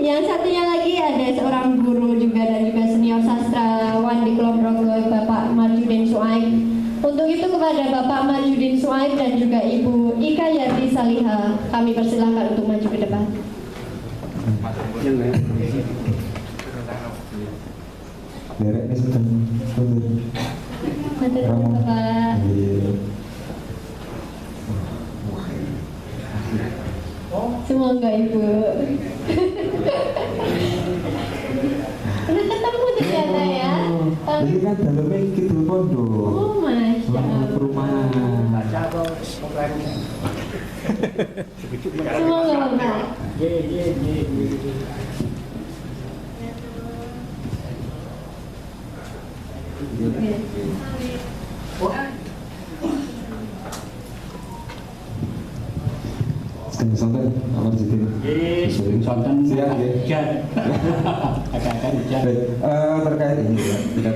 Yang satunya lagi ada seorang guru juga dan juga senior sastrawan di Kulon Progo, Bapak Marjudin Suaib. Untuk itu kepada Bapak Marjudin Suaib dan juga Ibu Ika Yardi Saliha, kami persilahkan untuk maju ke depan. Bereknya sedang Bapak. Semoga Ibu. Udah ketemu ternyata ya. Ini kan dalamnya Kidul Pondok. Oh, Masya Allah. Perumahan. Semoga Bapak. Sonten, apa jadi? Sonten siap ya. Baik, terkait ini ya,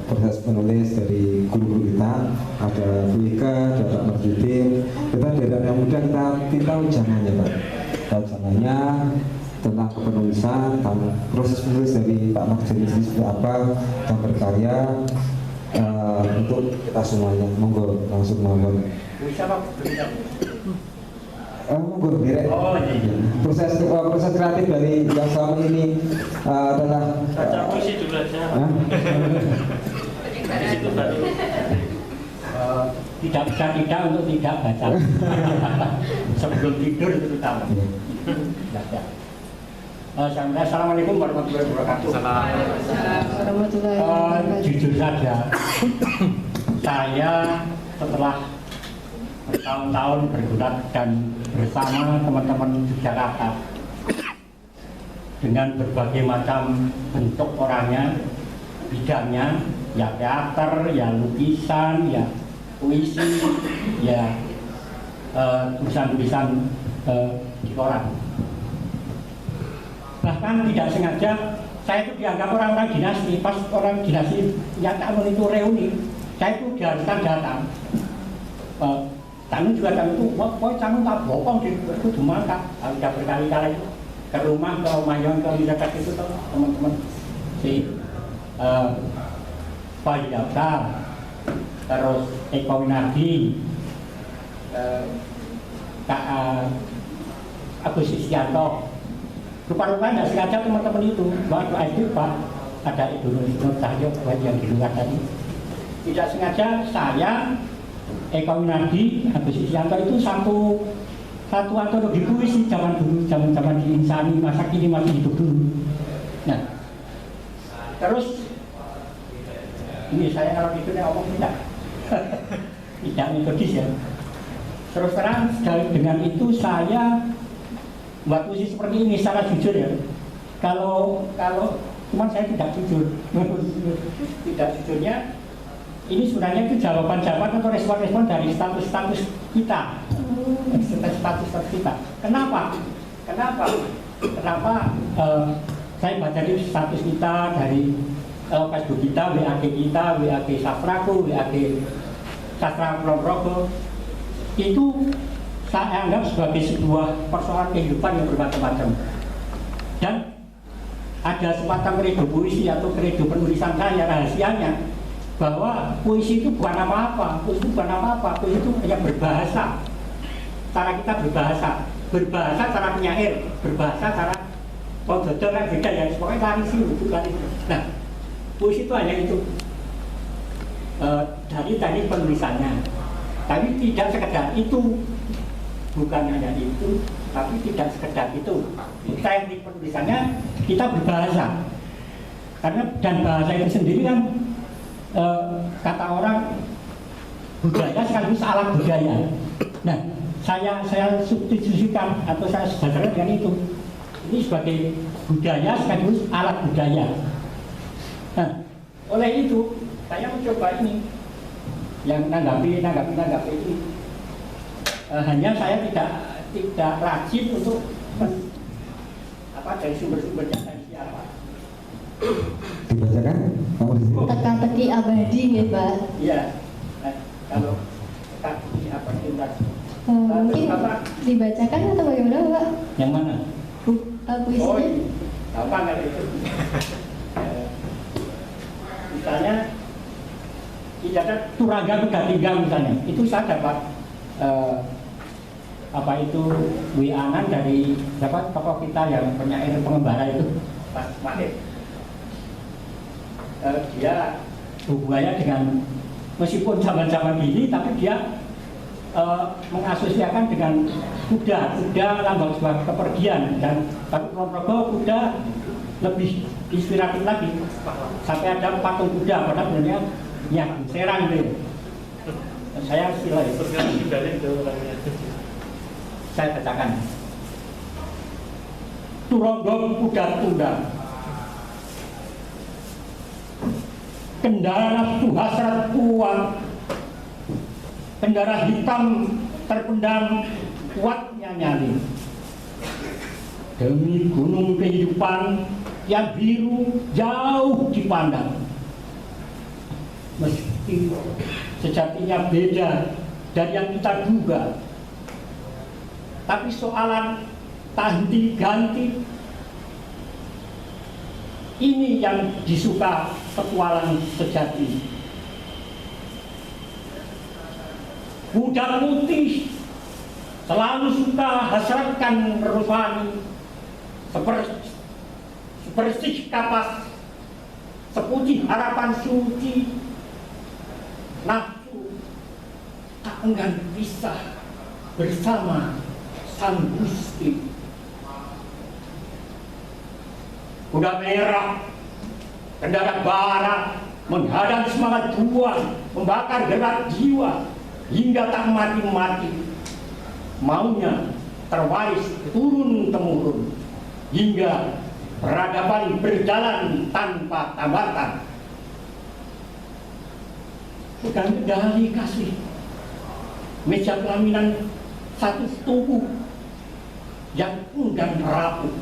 proses menulis dari guru-guru kita, ada Bu Ika, ada Pak Marjudin. Kita dari yang muda kita minta ujangannya Pak. Ujangannya tentang kepenulisan, tentang proses menulis dari Pak Marjudin seperti apa, dan berkarya untuk kita semuanya. Monggo langsung monggo. Monggo direk. Proses kreatif dari yang selama ini adalah baca puisi dulu aja. Tidak bisa tidak untuk tidak baca. Sebelum tidur itu terutama. Assalamualaikum warahmatullahi wabarakatuh. Warahmatullahi wabarakatuh. Jujur saja, saya setelah bertahun-tahun bergerak dan bersama teman-teman di Jakarta dengan berbagai macam bentuk orangnya, bidangnya, ya teater, ya lukisan, ya puisi, ya tulisan-tulisan di koran. Bahkan tidak sengaja saya itu dianggap orang-orang dinasti. Pas orang dinasti yang tahun itu reuni, saya itu diharuskan datang. Kami juga kami itu, kok kamu tak bokong di itu maka sudah berkali-kali ke rumah, ke Mayon, ke Jakarta itu teman-teman si Pak Yabtar, terus Eko Winardi, Kak Agus Isyanto. Rupa-rupanya tidak sengaja teman-teman itu, waktu itu Pak ada Ibu Nur Cahyo yang di luar tadi. Tidak sengaja saya Eko Winardi, Agus Isyanto itu satu antologi puisi zaman dulu, zaman di Insani, masa kini masih hidup dulu. Nah, terus ini saya kalau itu ngomong tidak metodis ya. Terus terang dengan itu saya buat puisi seperti ini secara jujur ya. Kalau cuman saya tidak jujur, tidak jujurnya. Ini sebenarnya itu jawaban-jawaban atau respon-respon dari status-status kita. Status-status kita. Kenapa? Saya baca di status kita dari Facebook kita, WAG kita, WAG Sastraku, WAG Sastra Kulon Progo. Itu saya anggap sebagai sebuah persoalan kehidupan yang bermacam-macam. Dan ada semacam kredo puisi atau kredo penulisan saya, rahasianya bahwa puisi itu bukan apa-apa, puisi itu hanya berbahasa. Cara kita berbahasa cara penyair, berbahasa cara pembetul kan beda ya, pokoknya larisi itu. Nah, puisi itu hanya itu dari teknik penulisannya, tapi tidak sekedar itu, bukan hanya itu, tapi tidak sekedar itu. Teknik penulisannya kita berbahasa, karena dan bahasa itu sendiri kan kata orang budaya sekaligus alat budaya. Nah, saya substitusikan atau saya sejajarkan dengan itu. Ini sebagai budaya sekaligus alat budaya. Nah, oleh itu saya mencoba ini yang menanggapi ini. Hanya saya tidak rajin untuk dari sumber-sumbernya dari siapa. Dibacakan? Teka-teki abadi nih Pak. Iya. Nah, kalau teka-teki abadi mungkin dibacakan atau bagaimana Pak? Yang mana? Oh, puisinya? gampang kan itu. Misalnya, ada Turangga Kudatingga misalnya, itu saya dapat apa itu WA-an dari dapat tokoh kita yang penyair pengembara itu, Pak Mahir. Dia hubungannya dengan meskipun zaman-zaman ini, tapi dia mengasosiasikan dengan kuda lambang sebuah kepergian, dan tapi Kulonprogo kuda lebih inspiratif lagi sampai ada patung kuda pada sebenarnya ya Serang itu. Saya sila itu saya katakan Turangga kuda tunggang kendara nafsu hasrat kuat, kendara hitam terpendam kuatnya nyali, demi gunung kehidupan yang biru jauh dipandang. Meski sejatinya beda dari yang kita duga, tapi soalan ganti ganti ini yang disuka petualang sejati. Kuda putih selalu suka hasratkan rohani, sebersih kapas, seputih harapan suci, nafsu tak enggan pisah bersama Sang Gusti. Kuda merah, kendara bara, menghadang semangat juang, membakar gerak jiwa hingga tak mati-mati. Maunya terwaris turun-temurun hingga peradaban berjalan tanpa tambatan. Bukan dari kasih meja pelaminan satu tubuh yang enggan rapuh.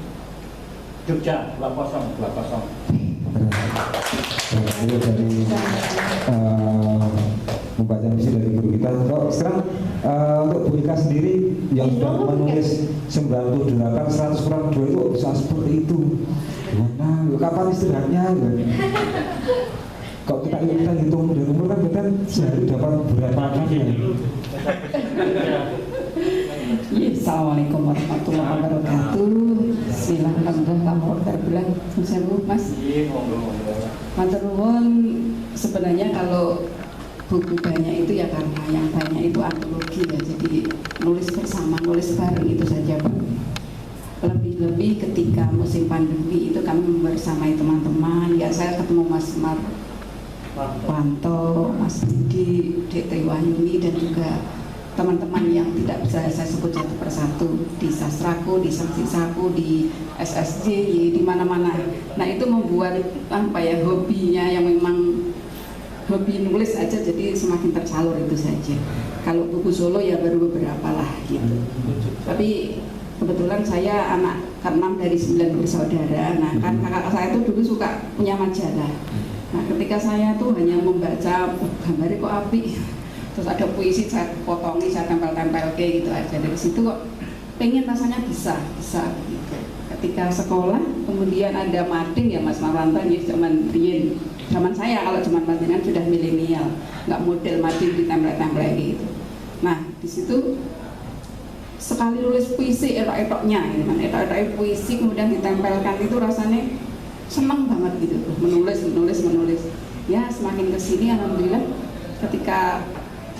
Jogja 2020. Itu dari membaca puisi dari guru kita. Kalau sekarang untuk Bu Ika sendiri yang sudah menulis 98 100 kurang 2 itu bisa seperti itu. Gimana? Kapan istirahatnya? Kalau kita hitung dari umur kan kita sehari dapat berapa kali ya? Assalamualaikum warahmatullahi wabarakatuh. Silahkan kamu order bulan sewu Mas. Matur nuwun. Sebenarnya kalau buku banyak itu ya karena yang banyak itu antologi ya, jadi nulis bersama, nulis bareng itu saja Pak. Lebih-lebih ketika musim pandemi itu kami bersamai teman-teman, ya saya ketemu Mas Marwanto, Mas Didi, Dek Wahyuni, dan juga teman-teman yang tidak bisa saya sebut satu persatu di Sastraku, di Saksisaku, di SSJ, di mana-mana. Nah itu membuat apa ya, hobinya yang memang hobi nulis aja jadi semakin tersalur itu saja. Kalau buku solo ya baru beberapa lah gitu. Tapi kebetulan saya anak ke-6 dari 9 bersaudara. Nah kan kakak saya itu dulu suka punya majalah. Nah ketika saya tuh hanya membaca gambarnya kok apik, terus ada puisi saya potongi, saya tempel-tempel kayak gitu aja. Dari situ kok pengen rasanya bisa gitu. Ketika sekolah kemudian ada mading ya Mas Marwanto ya, zaman saya, kalau zaman madingan sudah milenial, nggak model mading ditempel-tempel gitu. Nah di situ sekali nulis puisi etok-etoknya, etok-etok puisi kemudian ditempelkan itu rasanya senang banget gitu, menulis. Ya semakin kesini alhamdulillah ketika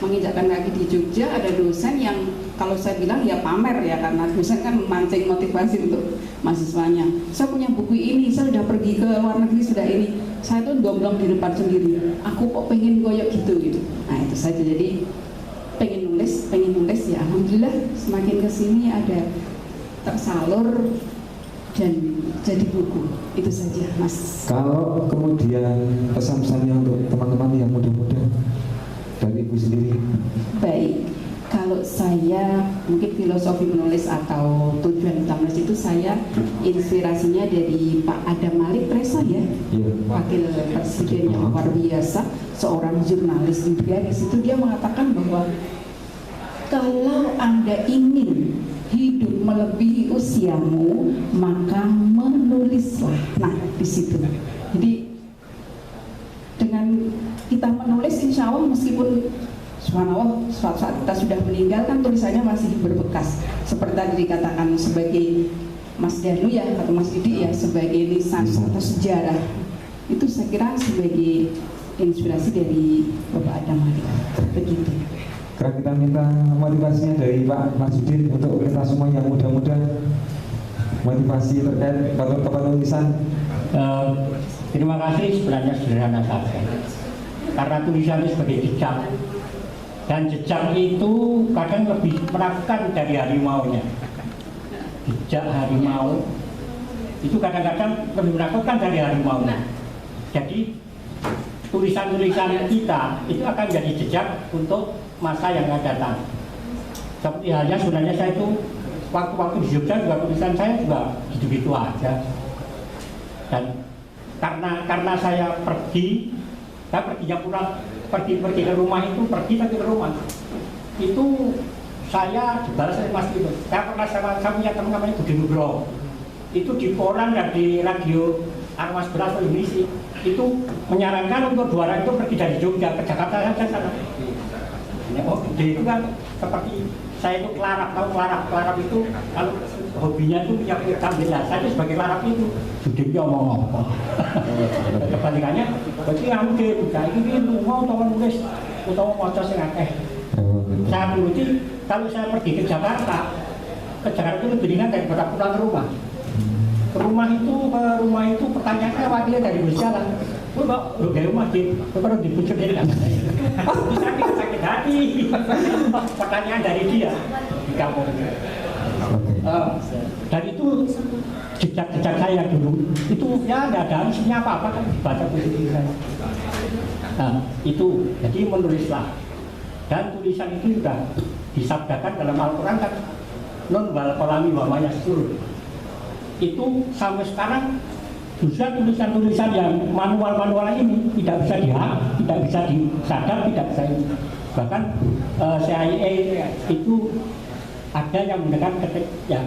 menginjakkan kaki di Jogja ada dosen yang kalau saya bilang ya pamer ya, karena dosen kan memancing motivasi untuk mahasiswanya. Saya punya buku ini, saya sudah pergi ke luar negeri, sudah ini. Saya tuh gomblong di depan sendiri. Aku kok pengen goyok gitu. Nah itu saja, jadi pengen nulis ya alhamdulillah semakin kesini ada tersalur dan jadi buku. Itu saja Mas. Kalau kemudian pesan-pesannya untuk teman-teman yang muda-muda dari Ibu sendiri. Baik, kalau saya mungkin filosofi menulis atau tujuan utama menulis itu saya inspirasinya dari Pak Adam Malik Reza ya, wakil presiden yang luar biasa, seorang jurnalis juga. Di situ dia mengatakan bahwa kalau Anda ingin hidup hidup melebihi usiamu, maka menulislah. Nah, di situ. Jadi dengan kita menulis, insya Allah meskipun subhanallah suatu saat kita sudah meninggal kan tulisannya masih berbekas. Seperti tadi dikatakan sebagai Mas Danu ya atau Mas Didi ya, sebagai lisan atau sejarah. Itu saya kira sebagai inspirasi dari Bapak Adam begitu. Sekarang kita minta motivasinya dari Pak Marsudin untuk kita semua yang muda-muda, motivasi terkait penulisan. Terima kasih, sebenarnya sederhana saja. Karena tulisan itu sebagai jejak, dan jejak itu kadang lebih menakutkan dari harimaunya. Jejak harimau itu kadang-kadang lebih menakutkan dari harimaunya. Jadi tulisan-tulisan kita itu akan jadi jejak untuk masa yang akan datang. Seperti halnya sebenarnya saya itu waktu-waktu di Jogja juga tulisan saya juga gitu-gitu aja. Dan karena saya perginya pulang, pergi ke rumah itu, pergi ke rumah itu saya dibalas oleh Mas Tino. Saya pernah saya punya teman namanya Budi Nugroho, itu di koran dan di radio Armas Beras Indonesia itu menyarankan untuk 2 orang itu pergi dari Jogja ke Jakarta saja sana. Oh, Budi itu kan seperti saya itu kelarap itu kalau hobinya itu punya kambing. Saya itu sebagai kelarap itu Budi ngomong apa? Kebalikannya, berarti kamu buka ini mau nulis atau mau sing akeh. Saya turuti, kalau saya pergi ke Jakarta itu lebih ringan daripada pulang ke rumah. Ke rumah itu pertanyaannya wakilnya dari berjalan. Kok lu gaya rumah kalau dibujuk dari kan? Bisa sakit hati. Pertanyaan dari dia di kampung. Dan itu jejak saya dulu itu ya nggak ada isinya apa-apa kan dibaca puisi saya. Nah itu jadi menulislah, dan tulisan itu juga disabdakan dalam Al-Quran kan non wal qalami wa ma yastur. Itu sampai sekarang juga tulisan-tulisan yang manual ini tidak bisa tidak bisa disadap, tidak bisa ini. Bahkan CIA itu ada yang menggunakan ketik ya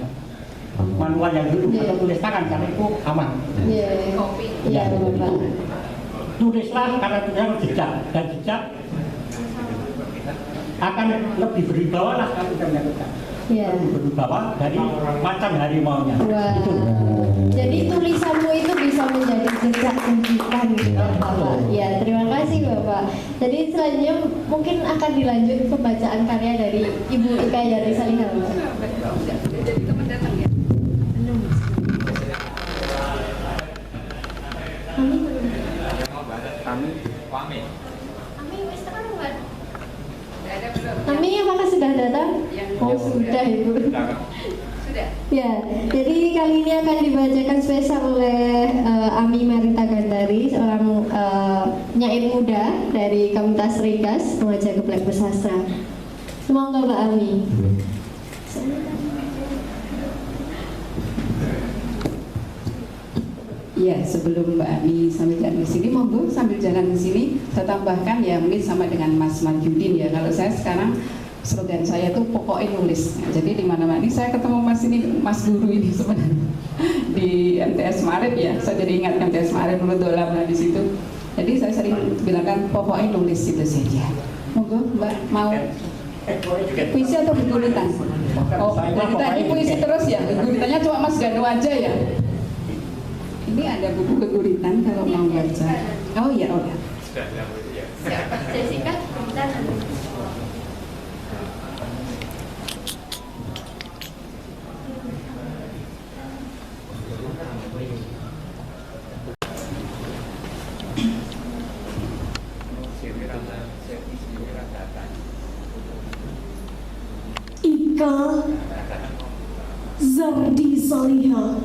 manual yang dulu atau tulis tangan karena itu aman. Iya, Bapak. Tulislah karena tulisan jejak, dan jejak akan lebih berwibawa lah kalau kita melakukan. Iya. Berwibawa dari macan harimaunya. Wah. Itu. Jadi tulisanmu itu bisa menjadi jejak pendidikan gitu, Bapak. Ya, terima kasih Bapak. Jadi selanjutnya mungkin akan dilanjut pembacaan karya dari Ibu Ika Yati Salihal. Jadi teman datang ya. Ami apakah sudah datang? Oh sudah Ibu. Sudah. Ya, jadi kali ini akan dibacakan spesial oleh Ami Marita Gandari, seorang penyair muda dari Komunitas Rikas, pengajar Geblek Bersastra. Semoga Mbak Ami. Ya, sebelum Mbak Ami sambil jalan ke sini, monggo sambil jalan ke sini saya tambahkan ya mungkin sama dengan Mas Marjudin ya. Kalau saya sekarang slogan saya tuh pokoknya nulis. Nah, jadi di mana-mana ini saya ketemu Mas Guru ini sebenarnya di MTS Maret ya. Saya jadi ingat MTS Maret menurut Dolam di situ. Jadi saya sering bilangkan pokoknya nulis itu saja. Monggo Mbak mau puisi atau guguritan? Oh, dari tadi puisi terus ya. Guguritannya cuma Mas Ganu aja ya. Ini ada buku guguritan kalau mau baca. Oh iya, oh ya. Jessica, Ika Zardi Salihal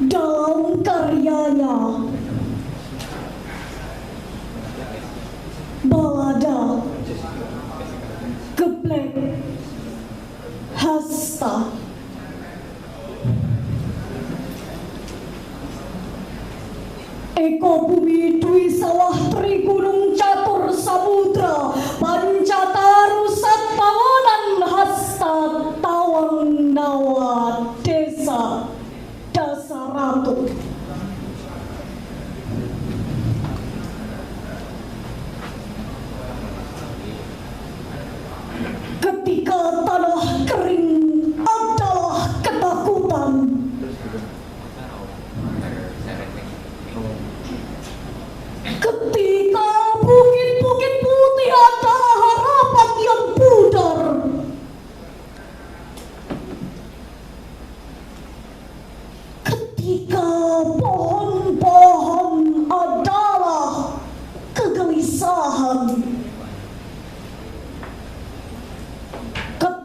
dalam karyanya Balada Geblek Hasta. Eko bumi dwi sawah tri gunung catur samudra pancataru sat pawonan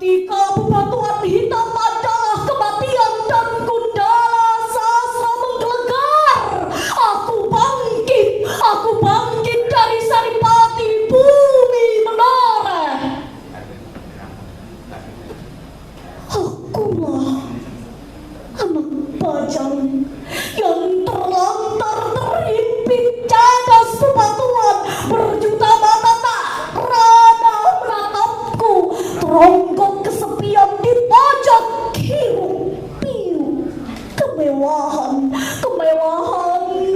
ketika bebatuan hitam adalah kematian dan gundala sastra menggelegar. Aku bangkit dari saripati bumi menoreh. Akulah anak bajang yang terlantar terhimpit cadas bebatuan, berjuta mata tak rada menatapku, teronggok kesepian di pojok hiruk piu. Kemewahan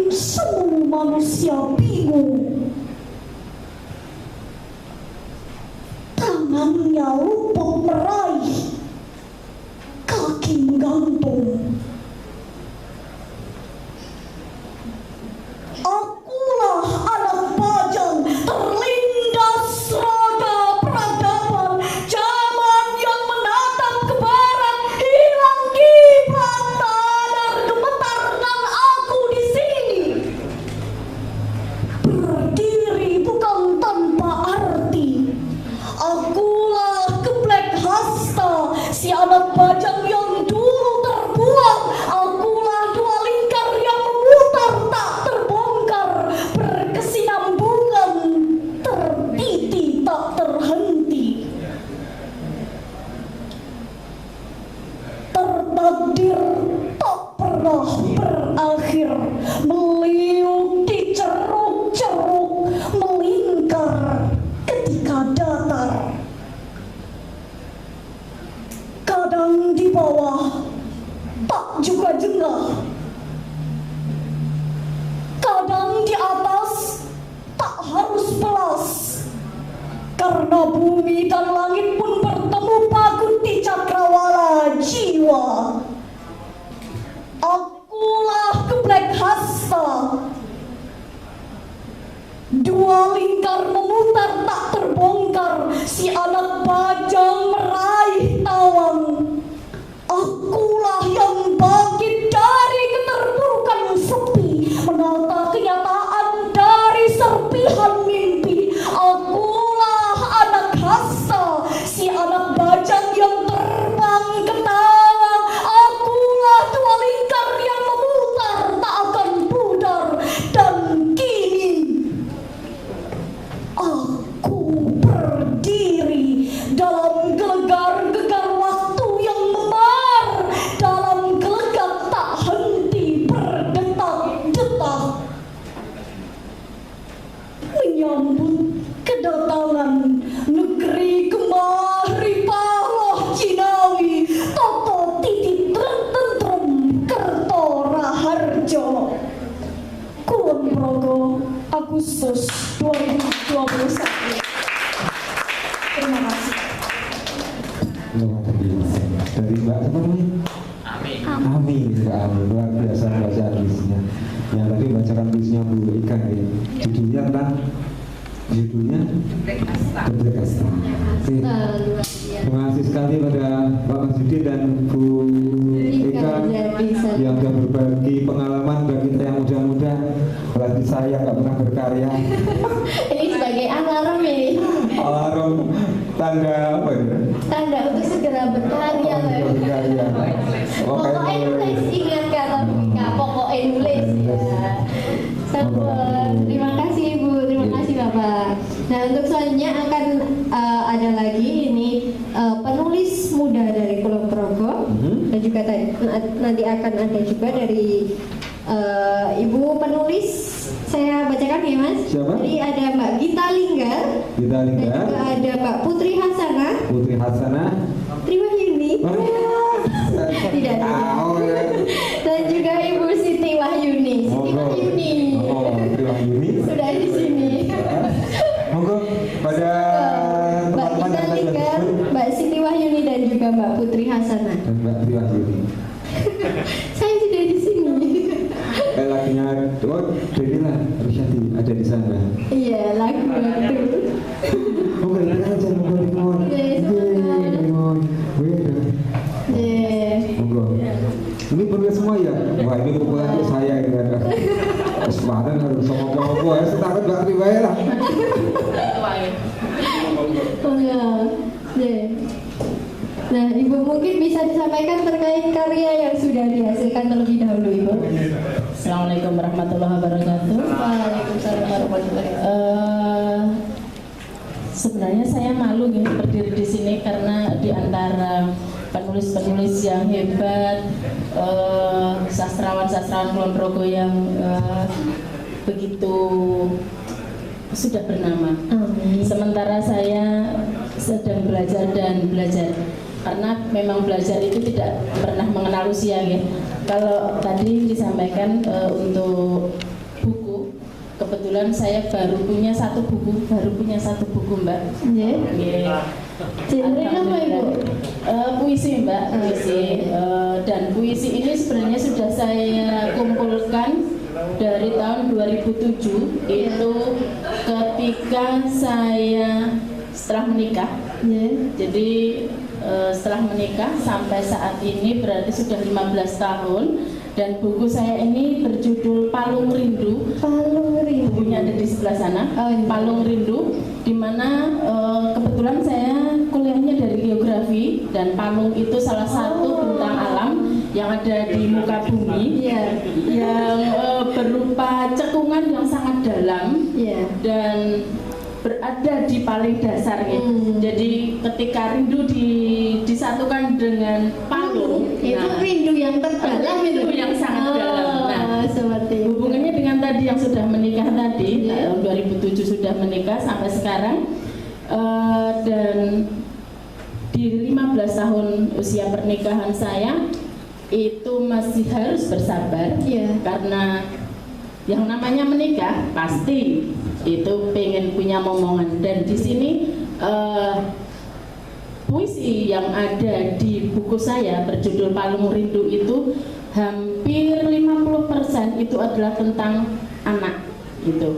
semua manusia bingung. Tangannya luput meraih, kaki menggantung. Akulah anak bajang terlindas roda peradaban, zaman yang menatap ke barat, hilang kiblat sadar gemetar dan aku di sini. Berdiri bukan tanpa arti. Akulah geblek hasta, si anak bajang yang dulu terbuang. Akulah dua lingkar yang memutar tak terbongkar, berkesinambungan tertiti tak terhenti. Tertakdir tak pernah berakhir, meliuk di ceruk-ceruk, melingkar ketika datar. Kadang di bawah tak juga jengah, kadang di atas tak harus pelas, karena bumi dan langit pun bertemu pagut di cakrawala jiwa. Akulah geblek hasta, dua lingkar memutar tak terbongkar, si anak bajang meraih tawang. Akulah yang bangkit dari keterpurukan sepi, menata kenyataan dari serpihan mimpi. Akulah anak hasta, si anak bajang yang terbang ke tawa. Akulah dua lingkar yang memutar tak akan pudar, dan kini aku berdiri dalam gelegar-gegar waktu yang memar, dalam gelegak tak henti berdetak-detak, menyambut kedatangan negeri Gemah Ripaloh Cinawi, Toto Titit Tentrem Kerto Raharjo, Kulon Progo, Agustus 2021. Terima kasih. Luar biasa. Dari Mbak siapa namanya? Amin. Amin. Luar biasa baca tulisnya. Yang tadi bacakan tulisnya Bu Ika ya. Judulnya tentang Geblek Hasta. Oke. Terima kasih sekali pada Pak Masjudi dan Bu Ika yang sudah berbagi pengalaman bagi kita yang muda-muda. Berarti saya nggak pernah berkarya. Ini sebagai alarm ini. Alarm tanda apa ya? Tanda untuk segera berkarya. Berkarya. Pokoknya nulis, ingat kata Mika, pokoknya nulis ya. Sampun. Terima kasih Ibu, terima kasih Bapak. Nah untuk selanjutnya akan ada lagi ini penulis muda dari Kulon Progo dan juga nanti akan ada juga dari Ibu penulis. Saya bacakan ya Mas. Siapa? Jadi ada Mbak Gita Linggar. Gita Linggar. Dan juga ada Mbak Putri Hasanah. Putri Hasanah. Triwahyuni. Tidak tahu ya. Dan juga Ibu Siti Wahyuni. Siti Monggo. Wahyuni. Oh, Siti Wahyuni. Sudah di sini. Monggo pada Mbak teman-teman Gita yang tadi Linggar, disebut. Mbak Siti Wahyuni dan juga Mbak Putri Hasanah. Dan Mbak Siti Wahyuni. Saya sudah di sini. Lagunya Denila Rusyadi ada di sana. Iya, lagu itu. Monggo kita aja monggo. Monggo. Ini penulis semua ya? Wah ini kumpulan untuk saya ini kan. Semangat harus sama apa-apa ya. Setakut Mbak Riwaya lah. Oh ya. Nah, Ibu mungkin bisa disampaikan terkait karya yang sudah dihasilkan terlebih dahulu, Ibu. Assalamualaikum warahmatullahi wabarakatuh. Waalaikumsalam warahmatullahi wabarakatuh. Sebenarnya saya malu gini berdiri di sini karena di antara penulis-penulis yang hebat, sastrawan-sastrawan Kulon Progo yang begitu sudah bernama. Sementara saya sedang belajar dan belajar, karena memang belajar itu tidak pernah mengenal usia ya. Kalau tadi disampaikan untuk buku, kebetulan saya baru punya satu buku Mbak. Iya. Genre apa, Ibu? Puisi Mbak, puisi. Dan puisi ini sebenarnya sudah saya kumpulkan dari tahun 2007 itu ketika saya setelah menikah. Jadi setelah menikah sampai saat ini berarti sudah 15 tahun, dan buku saya ini berjudul Palung Rindu. Bukunya ada di sebelah sana. Palung Rindu, di mana kebetulan saya kuliahnya dari geografi, dan palung itu salah satu bentang alam yang ada di muka bumi, yang berupa cekungan yang sangat dalam dan berada di paling dasar gitu. Jadi ketika rindu disatukan dengan palung, Itu rindu yang terdalam, rindu yang sangat dalam. Nah, seperti itu. hubungannya dengan tadi yang sudah menikah tadi, tahun 2007 sudah menikah sampai sekarang, dan di 15 tahun usia pernikahan saya itu masih harus bersabar, karena yang namanya menikah pasti itu pengen punya momongan. Dan di sini puisi yang ada di buku saya berjudul Palung Rindu itu hampir 50% itu adalah tentang anak gitu.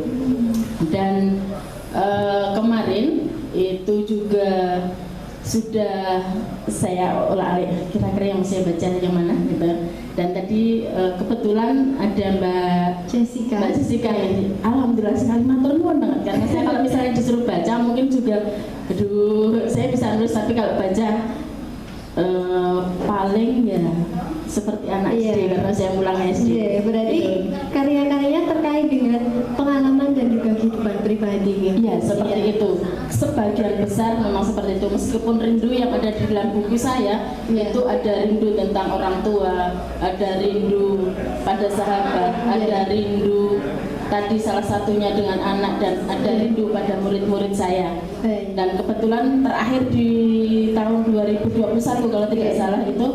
Dan kemarin itu juga sudah saya olah-alik kira-kira yang saya baca yang mana gitu. Dan tadi kebetulan ada Mbak Jessica yang alhamdulillah sekali matur nuwun banget, karena saya kalau misalnya disuruh baca mungkin juga aduh saya bisa nulis, tapi kalau baca paling ya seperti anak SD karena saya pulang SD. Berarti karya-karyanya terkait dengan pengalaman dan juga kehidupan pribadi. Iya, seperti itu. Sebagian besar memang seperti itu. Meskipun rindu yang ada di dalam buku saya itu ada rindu tentang orang tua, ada rindu pada sahabat, ada rindu tadi salah satunya dengan anak, dan ada rindu pada murid-murid saya. Dan kebetulan terakhir di tahun 2021 kalau tidak salah itu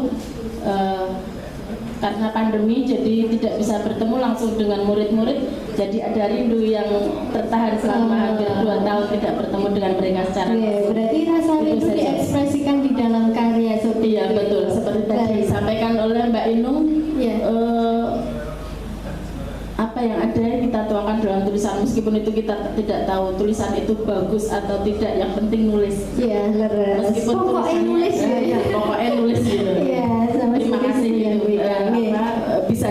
karena pandemi jadi tidak bisa bertemu langsung dengan murid-murid, jadi ada rindu yang tertahan selama hampir 2 tahun tidak bertemu dengan mereka secara berarti rasa itu diekspresikan di dalam karya seperti Iya betul, seperti tadi disampaikan oleh Mbak Inung. Apa yang ada kita tuangkan dalam tulisan, meskipun itu kita tidak tahu tulisan itu bagus atau tidak, yang penting nulis. Meskipun pokoknya nulis pokoknya nulis gitu. Terima kasih gitu. Bisa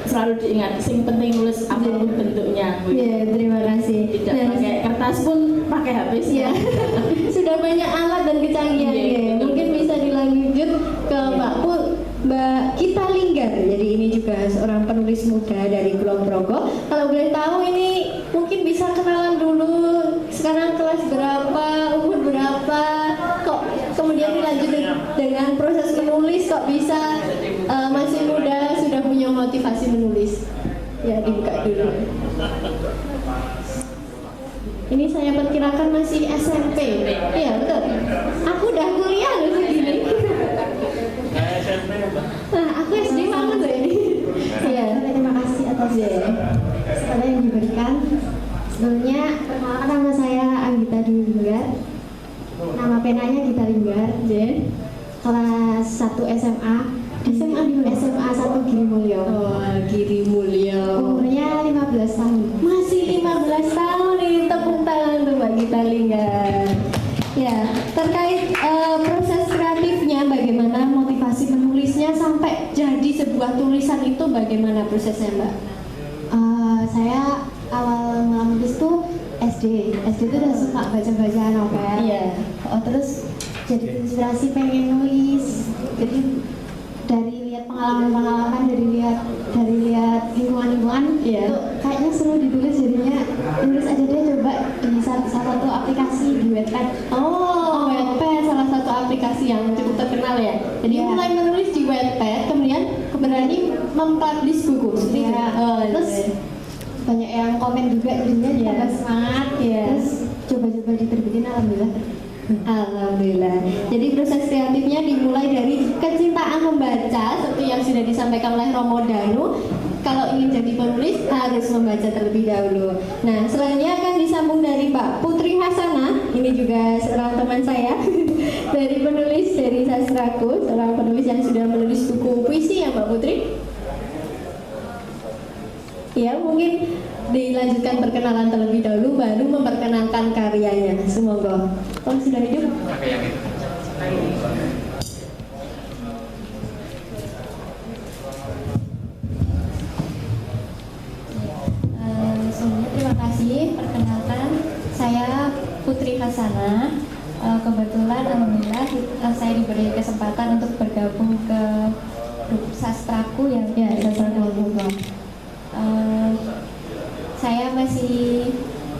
selalu diingat, sing penting nulis apapun bentuknya. Terima kasih. Tidak pakai kertas pun pakai HP sih. Sudah banyak alat dan kecanggihan. Mungkin bisa dilanjut ke Mbak Gita Linggar. Jadi ini juga seorang penulis muda dari Kulon Progo. Kalau boleh tahu ini mungkin bisa kenalan dulu. Sekarang kelas berapa, umur berapa, kok kemudian dilanjut dengan proses menulis, kok bisa masih muda sudah punya motivasi menulis. Ya, dibuka dulu. Ini saya perkirakan masih SMP. Iya betul. Aku udah kuliah loh segini. Nah, aku SD banget loh ini. Iya, terima kasih atas kesempatan yang diberikan. Sebelumnya perkenalkan, nama saya Anggita Dwi Linggar. Nama penanya Gita Linggar. Kelas 1 SMA. SMA di mana? SMA 1 Giri Mulyo. Giri Mulyo. Umurnya 15 tahun. Masih 15 tahun nih, tepuk tangan tuh Mbak Gita Linggar. Ya, terkait proses kreatifnya, bagaimana motivasi menulisnya sampai jadi sebuah tulisan itu, bagaimana prosesnya Mbak? Saya awal menulis tuh SD itu udah suka baca-baca novel. Iya. Terus jadi inspirasi pengen nulis. Jadi dari lihat pengalaman-pengalaman, dari lihat lingkungan-lingkungan, Iya. itu kayaknya seru ditulis, jadinya tulis aja deh, coba di salah satu aplikasi di Wattpad. Oh, Wattpad salah satu aplikasi yang cukup terkenal ya. Jadi Iya. mulai menulis di Wattpad, kemudian berani mempublish buku. Seperti itu. Iya. Oh, Terus banyak yang komen juga, jadinya Iya. tambah semangat. Iya. Terus coba-coba diterbitin, alhamdulillah. Alhamdulillah. Jadi proses kreatifnya dimulai dari kecintaan membaca seperti yang sudah disampaikan oleh Romo Danu. Kalau ingin jadi penulis harus membaca terlebih dahulu. Nah, selanjutnya akan disambung dari Mbak Putri Hasanah. Ini juga seorang teman saya dari penulis dari Sastraku, seorang penulis yang sudah menulis buku puisi ya Mbak Putri. Ya, mungkin dilanjutkan perkenalan terlebih dahulu, baru memperkenalkan karyanya. Semoga. Oh, sudah hidup? Sebelumnya terima kasih, perkenalkan saya Putri Hasanah. Kebetulan alhamdulillah saya diberi kesempatan untuk bergabung ke grup Sastraku yang Ya, Sastraku. Saya masih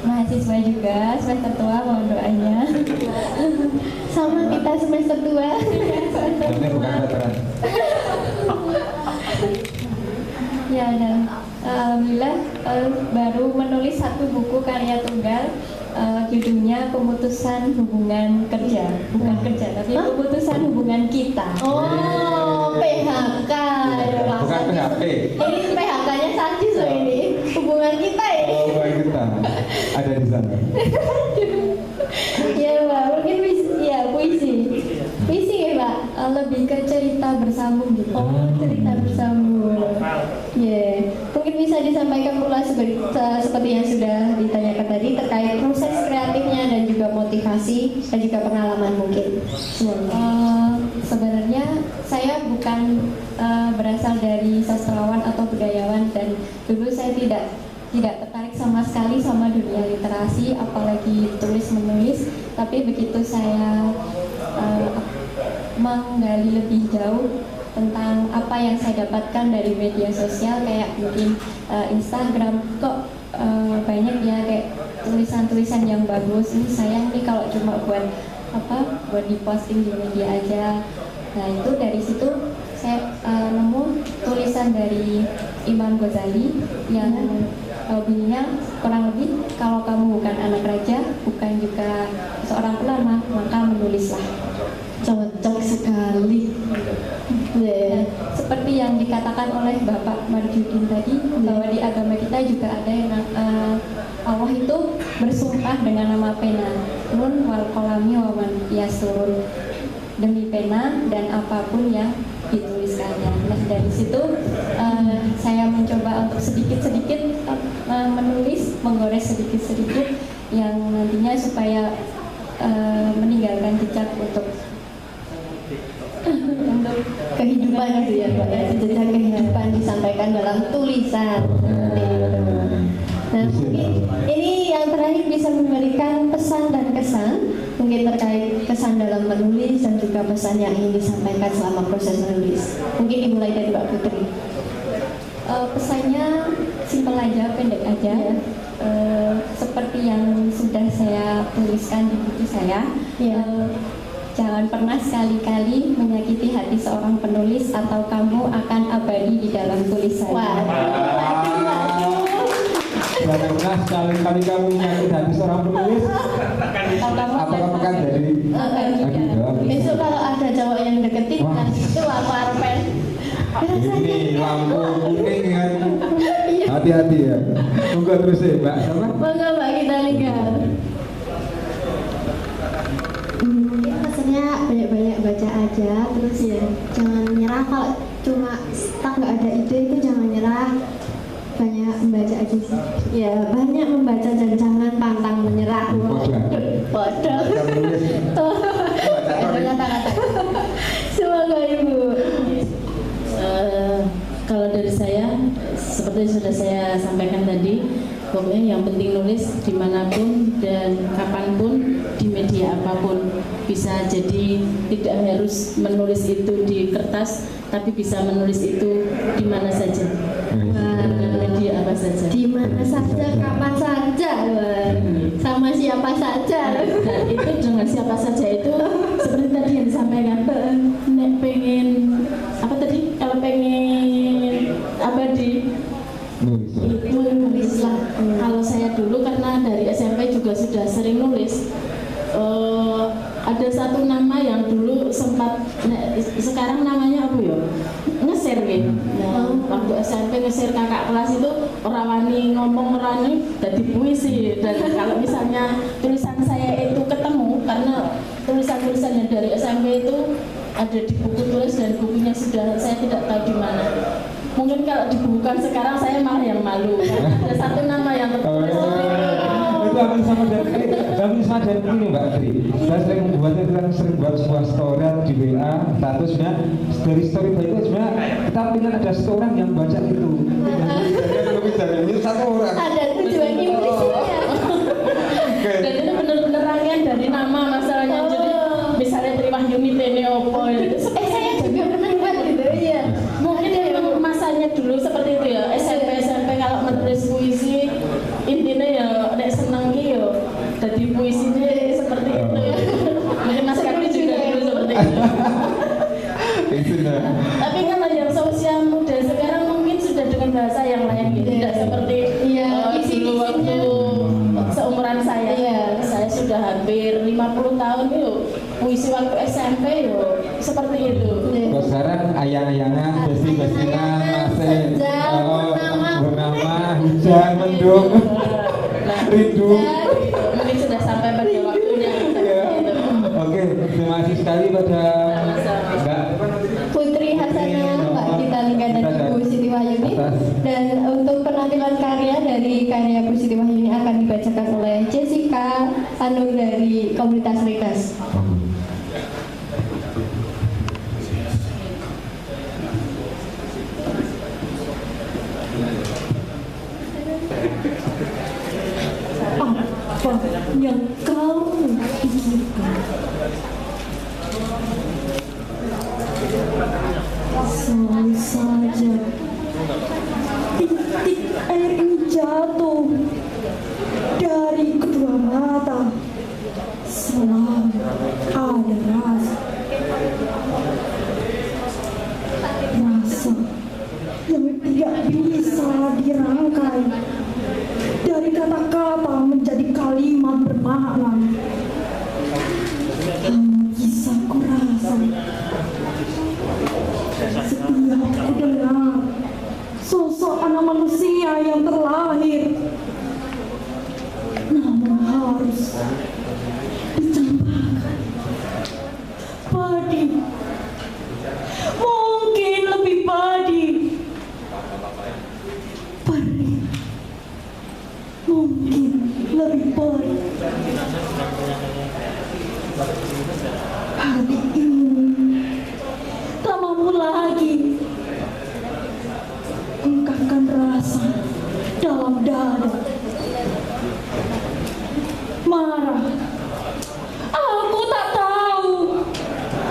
mahasiswa juga, semester tua, mohon doanya. Sama kita semester 2. Ini bukan veteran. Ya, dan alhamdulillah baru menulis satu buku karya tunggal, judulnya Pemutusan Hubungan Kerja. Bukan kerja, tapi pemutusan hubungan kita. Oh, PHK. Ya, Bukan maksudnya. PHP. Ini PHK-nya Santis loh ini. Hubungan kita ini. Oh, bukan kita. Ada di sana. Ya Mbak, mungkin puisi. Puisi ya Mbak, lebih ke cerita bersambung gitu. Oh, cerita bersambung. Ya, mungkin bisa disampaikan pula seperti yang sudah ditanyakan tadi terkait proses kreatifnya dan juga motivasi dan juga pengalaman mungkin. Sebenarnya saya bukan berasal dari sastrawan atau budayawan, dan dulu saya tidak tertarik sama sekali sama dunia literasi, apalagi tulis menulis. Tapi begitu saya menggali lebih jauh tentang apa yang saya dapatkan dari media sosial, kayak mungkin Instagram, kok banyak ya kayak tulisan-tulisan yang bagus. Ini sayang nih kalau cuma buat diposting di media aja. Nah, itu dari situ saya nemu tulisan dari Imam Ghazali yang bunyinya kurang lebih, kalau kamu bukan anak raja, bukan juga seorang ulama, maka menulislah. Cocok sekali. Ya. Seperti yang dikatakan oleh Bapak Marjudin tadi, bahwa di agama kita juga ada yang Allah itu bersumpah dengan nama pena, nun wal kolami waman yasurun, demi pena dan apapun yang dituliskannya. Nah, dari situ saya mencoba untuk sedikit-sedikit menulis, menggores sedikit-sedikit yang nantinya supaya meninggalkan jejak untuk Kehidupan gitu ya Mbak, ya, jejak kehidupan disampaikan dalam tulisan. Nah, mungkin ini yang terakhir bisa memberikan pesan dan kesan, mungkin terkait kesan dalam menulis dan juga pesan yang ingin disampaikan selama proses menulis. Mungkin dimulai dari Mbak Putri. Pesannya simpel aja, pendek aja. Seperti yang sudah saya tuliskan di buku saya. Jangan pernah sekali-kali menyakiti hati seorang penulis, atau kamu akan abadi di dalam tulisan. Jangan pernah sekali-kali kamu menyakiti hati seorang penulis. Apakah akan jadi Besok kalau ada cowok yang deketin, dan itu aku arpen. ini lampu kuning kan. Hati-hati ya. Tunggu terus ya Mbak. Apa? Monggo Mbak, kita lihat. Mungkin pesannya banyak-banyak baca aja, terus jangan nyerah. Kalau cuma stuck nggak ada ide itu jangan nyerah, banyak membaca aja sih. Ya, banyak membaca dan jangan pantang menyerah. Bodoh. Semoga Ibu. Kalau dari saya, seperti sudah saya sampaikan tadi, Pokoknya yang penting nulis dimanapun dan kapanpun, di media apapun. Bisa jadi tidak harus menulis itu di kertas, tapi bisa menulis itu di mana saja, dengan media apa saja. Di mana saja, kapan saja, sama siapa saja. Dan itu dengan siapa saja itu seperti tadi yang disampaikan. Nek pengen apa tadi? Kalau pengen abadi itu nulis lah. Kalau saya dulu karena dari SMP juga sudah sering nulis. Ada satu nama yang dulu sempat, sekarang namanya apa ya? Nge-share gitu. Nah, waktu SMP nge-share kakak kelas itu orang wani ngomong orangnya jadi puisi. Dan kalau misalnya tulisan saya itu ketemu, karena tulisan-tulisannya dari SMP itu ada di buku tulis dan bukunya sudah saya tidak tahu di mana. Mungkin kalau dibukukan sekarang saya malah yang malu. Ada satu nama yang tertulis. Itu hampir sama dari ini Mbak Tri. Saya sering buat sebuah story di WA statusnya dari story itu sebenarnya kita ingin ada seorang yang baca itu. Ini satu orang. Ada tujuan implisinya. Dan itu benar-benar rangkaian dari nama masalahnya. Jadi misalnya Tri Wahyuni Tene Opo itu. Saya juga pernah buat gitu ya. Mungkin memang masanya dulu seperti itu ya. SMP kalau menulis puisi intinya ya nek seneng ki yo dadi puisinya seperti itu ya. Mungkin Mas Karni juga dulu seperti itu. Tapi kalau yang sosial muda sekarang mungkin sudah dengan bahasa yang lain gitu. Tidak seperti dulu waktu seumuran saya. Saya sudah hampir 50 tahun yuk. Puisi waktu SMP yuk seperti itu. Kalau sekarang ayang-ayangan, besi-besinan, masih bernama hujan, mendung, rindu. Mungkin sudah sampai pada waktunya. Oke, terima kasih sekali pada Mbak Putri Hasanah, Mbak Gita Lingga dan Ibu Siti Wahyuni. Dan untuk penampilan karya dari karya Bu Siti Wahyuni akan dibacakan oleh Jessica Anur dari Komunitas Ritas. Apa yang kamu pikirkan? Selalu saja titik air ini jatuh dari kedua mata. Selalu ada rasa yang tidak bisa dirangkai, dari kata-kata menjadi kalimat bermakna. Bisa ku rasa setiap ku dengar sosok anak manusia yang terlahir, namun harus dicampakkan pedih, mungkin lebih pedih, perih, mungkin lebih perih. Hati ini tak mampu lagi ungkapkan rasa dalam dada. Marah, aku tak tahu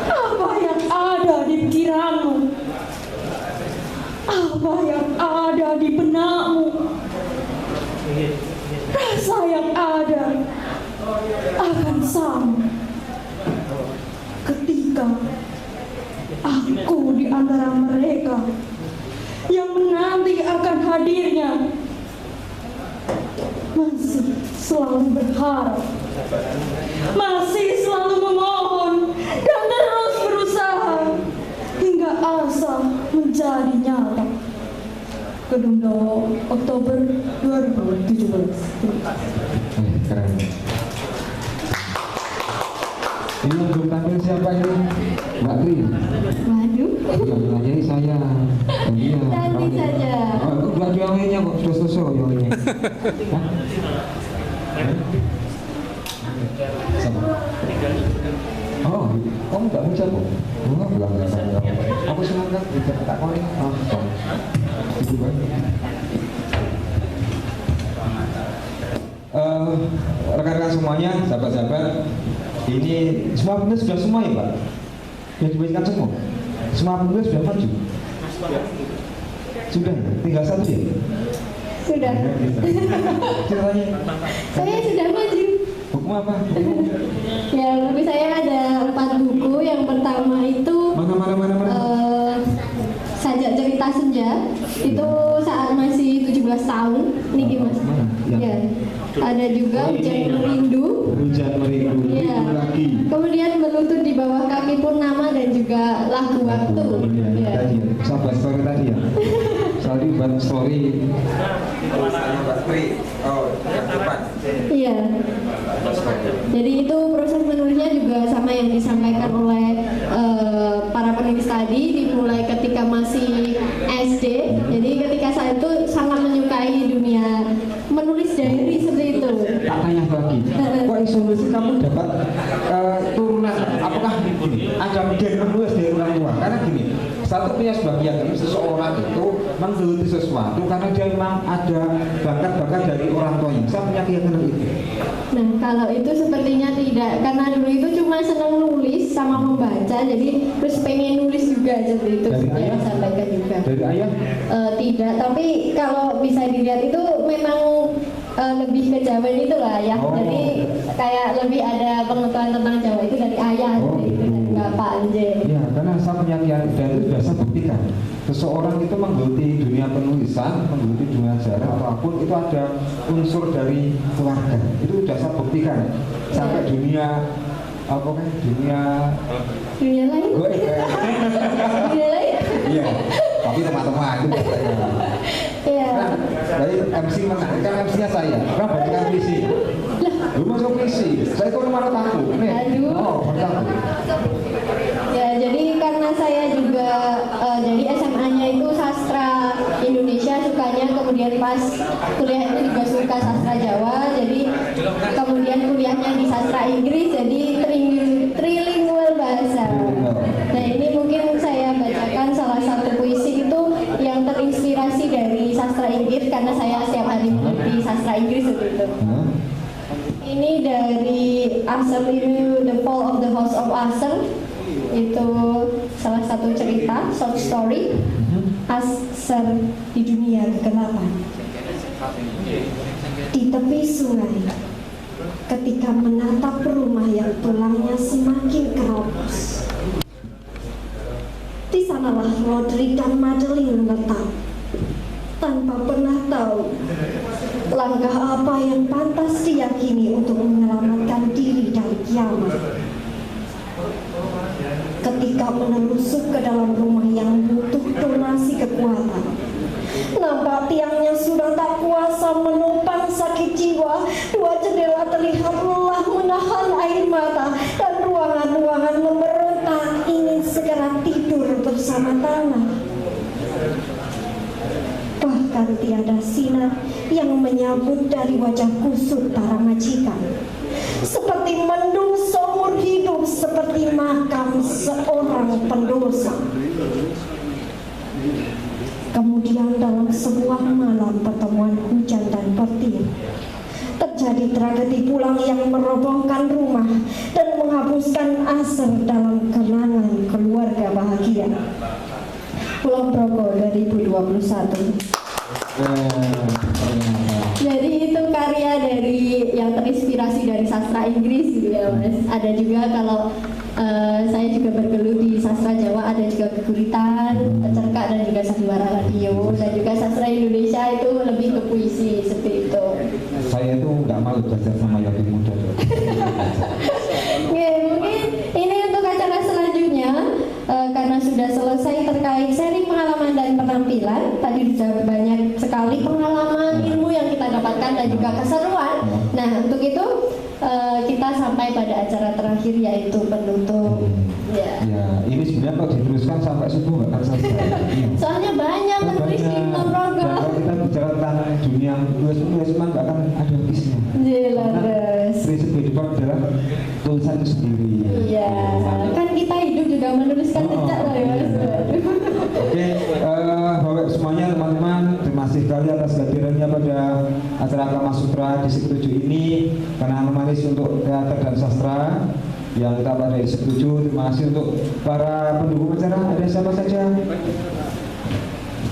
apa yang ada di pikiranmu, apa yang ada di benakmu. Rasa yang ada akan sama ketika aku di antara mereka yang menanti akan hadirnya. Masih selalu berharap, masih selalu memohon dan terus berusaha hingga asa menjadi nyata. Gedung Dawa, Oktober 2017. Keren. Ini yang belum tampil siapa ini? Mbak Tri. Waduh. Yang nanyai saya. Dan dia. Nanti saja. Oh, Mbak yang lainnya kok sudah selesai yang lainnya. Sama. Oh, kamu nggak baca kok? Enggak bilang nggak sama. Aku senang kan bisa tak kau ini. Itu kan. semuanya, sahabat-sahabat. Ini semua penulis sudah semua ya Pak? Sudah dibagikan semua? Semua penulis sudah maju? Sudah, tinggal satu ya? Sudah. Ceritanya? Saya sudah maju. Buku apa? Ya, buku saya ada 4 buku. Yang pertama itu Mana? Sajak Cerita Senja. Itu saat masih 17 tahun. Ini gimana? Mana? Ya. Ada juga Hujan Merindu. Hujan Merindu. Iya. Itu lagi. Kemudian Berlutut di Bawah Kaki Purnama dan juga Lagu Waktu. Iya, Ya. tadi ya. Sahabat story tadi ya. Soalnya buat story. Iya. Jadi itu proses menulisnya juga sama yang disampaikan oleh para penulis tadi, dimulai ketika masih SD. Jadi ketika saya itu sangat menyukai dunia menulis diary seperti itu. Tak tanya lagi, kok isolasi kamu dapat turunan? Apakah gini, ada gen menulis dari orang tua? Karena gini, satu punya sebuah keyakinan seseorang itu menggeluti sesuatu karena dia memang ada bakat-bakat dari orang tuanya. Saya punya keyakinan itu. Nah, kalau itu sepertinya tidak, karena dulu itu cuma senang nulis sama membaca, jadi terus pengen nulis juga seperti itu. Dari Saya ayah? sampaikan juga. Dari ayah? Tidak, tapi kalau bisa dilihat itu memang lebih ke Jawa itu lah ya. Oh. Jadi kayak lebih ada pengetahuan tentang Jawa itu dari ayah, Oh, seperti itu, dari bapak Anje. Ya, karena saya punya keyakinan dan itu sudah saya buktikan. Seseorang itu menggeluti dunia penulisan, menggeluti dunia sejarah apapun itu ada unsur dari keluarga. Itu sudah saya buktikan. Sampai dunia apa kan? Dunia lain? Goib. Dunia lain? Iya. Tapi teman-teman itu biasanya. Iya. Nah, dari MC mana? Kan MC-nya saya. Kan banyak yang misi. Lu masuk misi. Saya itu nomor aku. Nih. Aduh. Oh, mantap. Ya, jadi karena saya juga jadi SMA-nya itu sastra Indonesia sukanya, kemudian pas kuliah itu juga suka sastra Jawa, jadi kemudian kuliahnya di sastra Inggris, jadi trilingual bahasa. Nah, ini mungkin saya bacakan salah satu puisi itu yang terinspirasi dari sastra Inggris karena saya setiap hari mengerti sastra Inggris begitu. Ini dari Arthur itu The Fall of the House of Usher. Itu salah satu cerita short story Usher di dunia kegelapan. Di tepi sungai, ketika menatap rumah yang tulangnya semakin keropos, di sanalah Roderick dan Madeline letak, tanpa pernah tahu langkah apa yang pantas diyakini untuk menyelamatkan diri dari kiamat. Ketika menelusup ke dalam rumah yang butuh donasi kekuatan, nampak tiangnya sudah tak kuasa menopang sakit jiwa. 2 jendela terlihat lelah menahan air mata, dan ruangan-ruangan memberontak ingin segera tidur bersama tanah. Bahkan tiada sinar yang menyambut dari wajah kusut para majikan, seperti mendung seumur hidup, seperti makam seorang pendosa. Kemudian dalam sebuah malam pertemuan hujan dan petir, terjadi tragedi pulang yang merobohkan rumah dan menghapuskan Usher dalam kenangan keluarga bahagia. Kulon Progo 2021. Jadi itu karya dari yang terinspirasi dari sastra Inggris gitu ya Mas. Ada juga kalau saya juga bergelut di sastra Jawa, ada juga keguritan, cerkak dan juga sandiwara radio, dan juga sastra Indonesia itu lebih ke puisi seperti itu. Saya itu nggak malu belajar sama yang lebih muda. Oke, mungkin ini untuk acara selanjutnya karena sudah selesai terkait seri pengalaman dan penampilan. Tadi sudah banyak sekali pengalaman, ilmu yang kita dapatkan dan juga keseruan. Nah, untuk itu kita sampai pada acara terakhir yaitu penutup. Ya. Ya, ini sebenarnya kalau diteruskan sampai subuh nggak akan selesai. Soalnya banyak menulis di Dan program. kalau kita bicara tentang dunia menulis memang nggak akan ada habisnya. Jelas. Prinsip kehidupan adalah tulisan itu sendiri. Iya, kan kita hidup juga menuliskan jejak loh ya Mas. Oke, Bapak semuanya teman-teman, terima kasih sekali atas kehadirannya pada acara Kama Sutra Distrik 7 ini. kenangan manis untuk teater dan sastra yang kita pada setuju. Terima kasih untuk para pendukung acara. Ada siapa saja?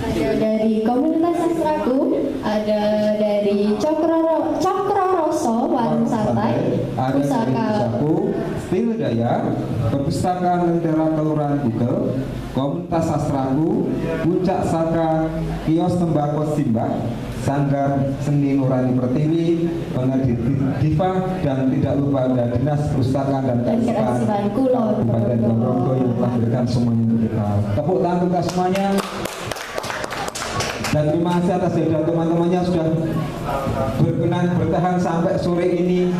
Ada dari komunitas sastraku, ada dari Cokro Roso Warung Santai, ada dari Pusaka Saku, Stil Daya, Perpustakaan Lentera Kelurahan Google, Komunitas Sastraku, Puncak Saka, Kios Tembakau Simbah, Sanggar Seni Nurani Pertiwi, Pengadil Diva, dan tidak lupa ada Dinas Perpustakaan dan Kearsipan Kulon Kabupaten Ponorogo yang telah memberikan semuanya untuk kita. Tepuk tangan untuk kita semuanya. Dan terima kasih atas jasa teman-temannya sudah berkenan bertahan sampai sore ini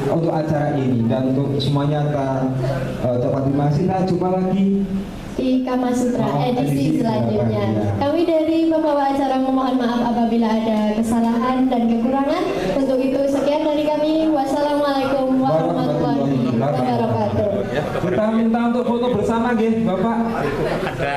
untuk acara ini, dan untuk semuanya kita ucapkan terima kasih. Kita jumpa lagi di Kamasutra edisi selanjutnya. Ya. Kami dari pembawa acara memohon maaf apabila ada kesalahan dan kekurangan. Untuk itu sekian dari kami. Wassalamualaikum warahmatullahi wabarakatuh. Kita minta untuk foto bersama, nggih, Bapak. Ada